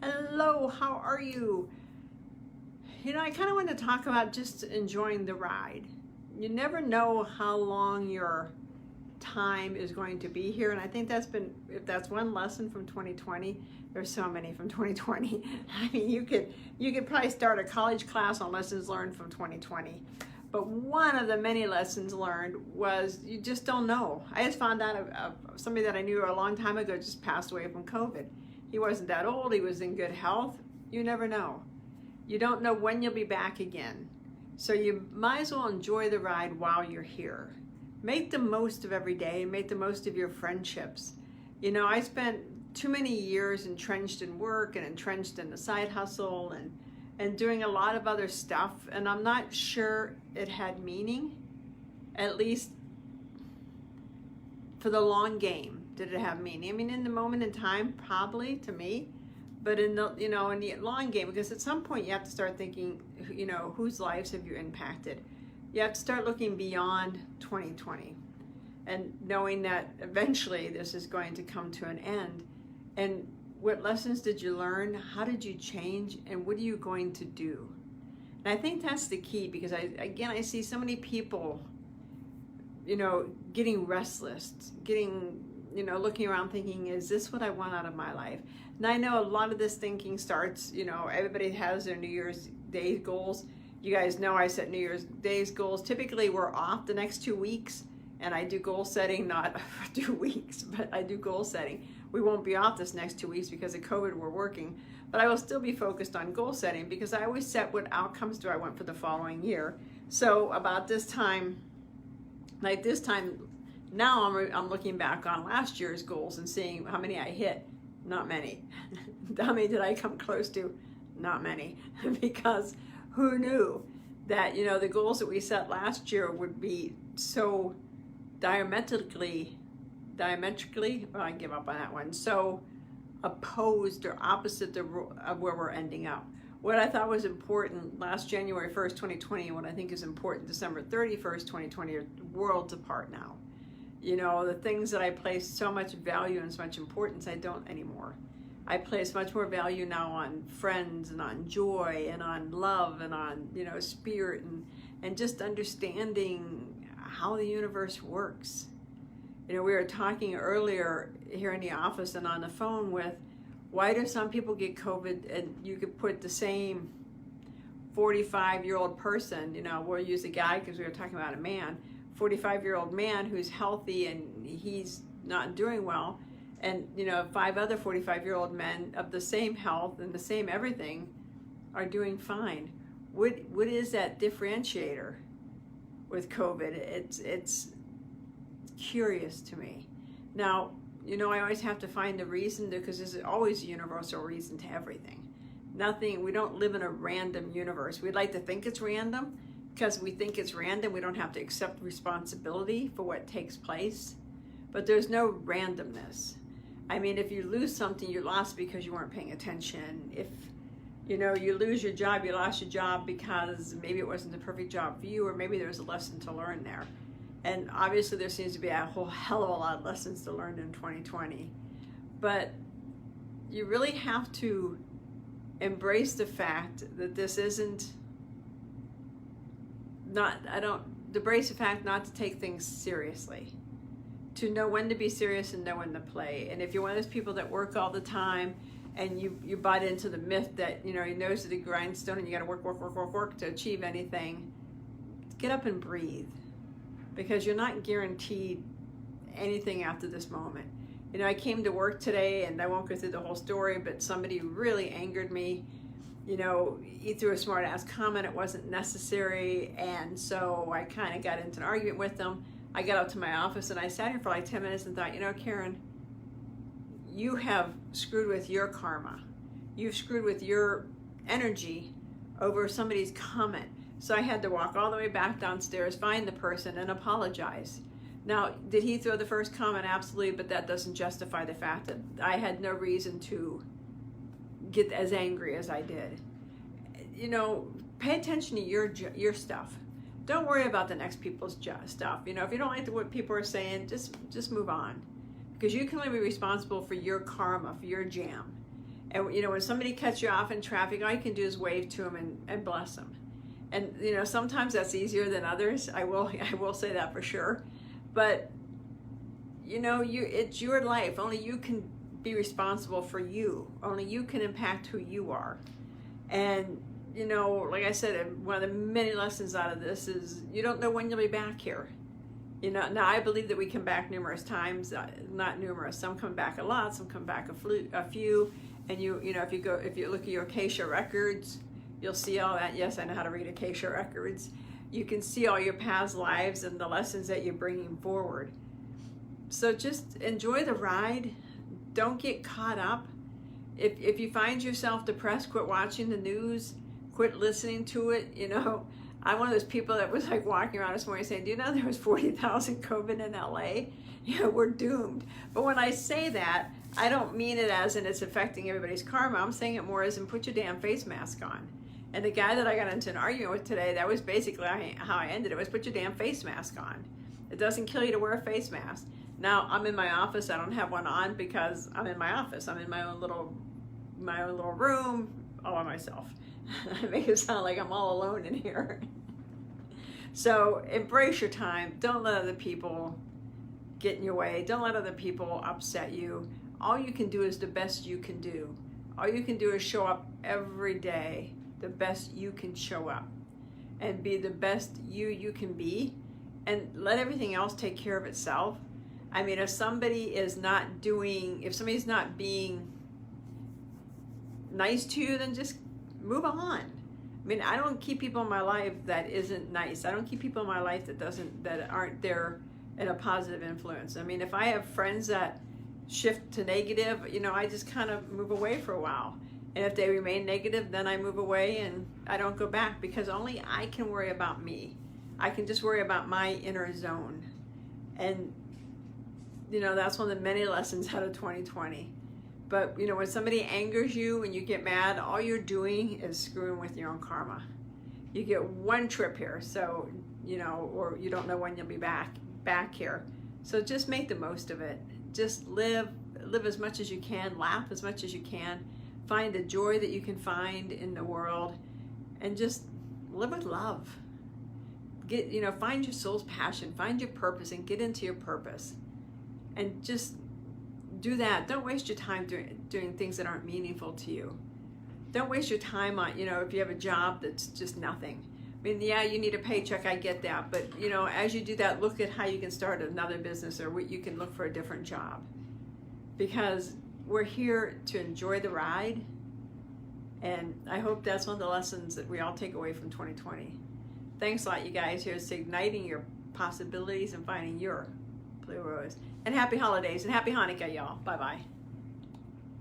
Hello, how are you? I kind of want to talk about just enjoying the ride. You never know how long your time is going to be here, and I think if that's one lesson from 2020, there's so many from 2020. I mean, you could probably start a college class on lessons learned from 2020. But one of the many lessons learned was you just don't know. I just found out of somebody that I knew a long time ago just passed away from COVID. He wasn't that old, he was in good health. You never know. You don't know when you'll be back again. So you might as well enjoy the ride while you're here. Make the most of every day and make the most of your friendships. I spent too many years entrenched in work and entrenched in the side hustle and doing a lot of other stuff, and I'm not sure it had meaning, at least for the long game. Did it have meaning? I mean, in the moment in time, probably to me, but in the in the long game, because at some point you have to start thinking, whose lives have you impacted? You have to start looking beyond 2020 and knowing that eventually this is going to come to an end. And what lessons did you learn? How did you change? And what are you going to do? And I think that's the key, because I see so many people, getting restless, looking around thinking, is this what I want out of my life? And I know a lot of this thinking starts, everybody has their New Year's Day goals. You guys know I set New Year's Days goals. Typically we're off the next 2 weeks, and I do goal setting, not for 2 weeks, but I do goal setting. We won't be off this next 2 weeks because of COVID, we're working, but I will still be focused on goal setting, because I always set what outcomes do I want for the following year. So about this time, now I'm looking back on last year's goals and seeing how many I hit. Not many. How many did I come close to? Not many. Because who knew that, the goals that we set last year would be so diametrically, well, I give up on that one, so opposed or opposite of where we're ending up. What I thought was important last January 1st, 2020, and what I think is important December 31st, 2020 are worlds apart now. The things that I placed so much value and so much importance, I don't anymore. I place much more value now on friends and on joy and on love and on, spirit and just understanding how the universe works. We were talking earlier here in the office and on the phone with, why do some people get COVID and you could put the same 45-year-old person, we'll use a guy because we were talking about a man, 45-year-old man who's healthy and he's not doing well, and 5 other 45-year-old men of the same health and the same everything are doing fine. What is that differentiator with COVID? It's curious to me. Now, I always have to find the reason, because there's always a universal reason to everything. We don't live in a random universe. We'd like to think it's random. Because we think it's random, we don't have to accept responsibility for what takes place. But there's no randomness. I mean, if you lose something, you lost because you weren't paying attention. If you lose your job, you lost your job because maybe it wasn't the perfect job for you, or maybe there's a lesson to learn there. And obviously there seems to be a whole hell of a lot of lessons to learn in 2020. But you really have to embrace the fact that this isn't embrace the fact not to take things seriously, to know when to be serious and know when to play. And if you're one of those people that work all the time and you bought into the myth that your nose to the grindstone and you got to work to achieve anything, get up and breathe, because you're not guaranteed anything after this moment. I came to work today, and I won't go through the whole story, but somebody really angered me. He threw a smart ass comment, it wasn't necessary, and so I kind of got into an argument with them. I got out to my office and I sat here for like 10 minutes and thought, Karen, you have screwed with your karma. You've screwed with your energy over somebody's comment. So I had to walk all the way back downstairs, find the person, and apologize. Now, did he throw the first comment? Absolutely, but that doesn't justify the fact that I had no reason to get as angry as I did. Pay attention to your stuff. Don't worry about the next people's stuff. If you don't like what people are saying, just move on, because you can only be responsible for your karma, for your jam. And you know, when somebody cuts you off in traffic, all you can do is wave to them and bless them. And you know, sometimes that's easier than others. I will say that for sure. But you know, it's your life. Only you can be responsible for you. Only you can impact who you are. And you know, like I said, one of the many lessons out of this is you don't know when you'll be back here. You know, now I believe that we come back numerous times. Not numerous. Some come back a lot. Some come back a few. And you know, if you look at your Acacia records, you'll see all that. Yes, I know how to read Acacia records. You can see all your past lives and the lessons that you're bringing forward. So just enjoy the ride. Don't get caught up. If you find yourself depressed, quit watching the news. Quit listening to it. You know, I'm one of those people that was like walking around this morning saying, do you know there was 40,000 COVID in LA? Yeah, we're doomed. But when I say that, I don't mean it as in it's affecting everybody's karma. I'm saying it more as in put your damn face mask on. And the guy that I got into an argument with today, that was basically how I ended it, was put your damn face mask on. It doesn't kill you to wear a face mask. Now, I'm in my office. I don't have one on because I'm in my office. I'm in my own little room all by myself. I make it sound like I'm all alone in here. So embrace your time. Don't let other people get in your way. Don't let other people upset you. All you can do is the best you can do. All you can do is show up every day the best you can show up and be the best you can be, and let everything else take care of itself. I mean, if somebody's not being nice to you, then just move on. I mean, I don't keep people in my life that isn't nice. I don't keep people in my life that aren't there in a positive influence. I mean, if I have friends that shift to negative, you know, I just kind of move away for a while. And if they remain negative, then I move away and I don't go back, because only I can worry about me. I can just worry about my inner zone. And, you know, that's one of the many lessons out of 2020. But, you know, when somebody angers you and you get mad, all you're doing is screwing with your own karma. You get one trip here, so, you know, or you don't know when you'll be back here. So just make the most of it. Just live as much as you can, laugh as much as you can, find the joy that you can find in the world, and just live with love. Find your soul's passion, find your purpose, and get into your purpose. And just do that. Don't waste your time doing things that aren't meaningful to you. Don't waste your time on, if you have a job that's just nothing. I mean, yeah, you need a paycheck, I get that. But, as you do that, look at how you can start another business, or what you can look for a different job. Because we're here to enjoy the ride. And I hope that's one of the lessons that we all take away from 2020. Thanks a lot, you guys. Here's to igniting your possibilities and finding your blue rose. And happy holidays and happy Hanukkah, y'all. Bye-bye.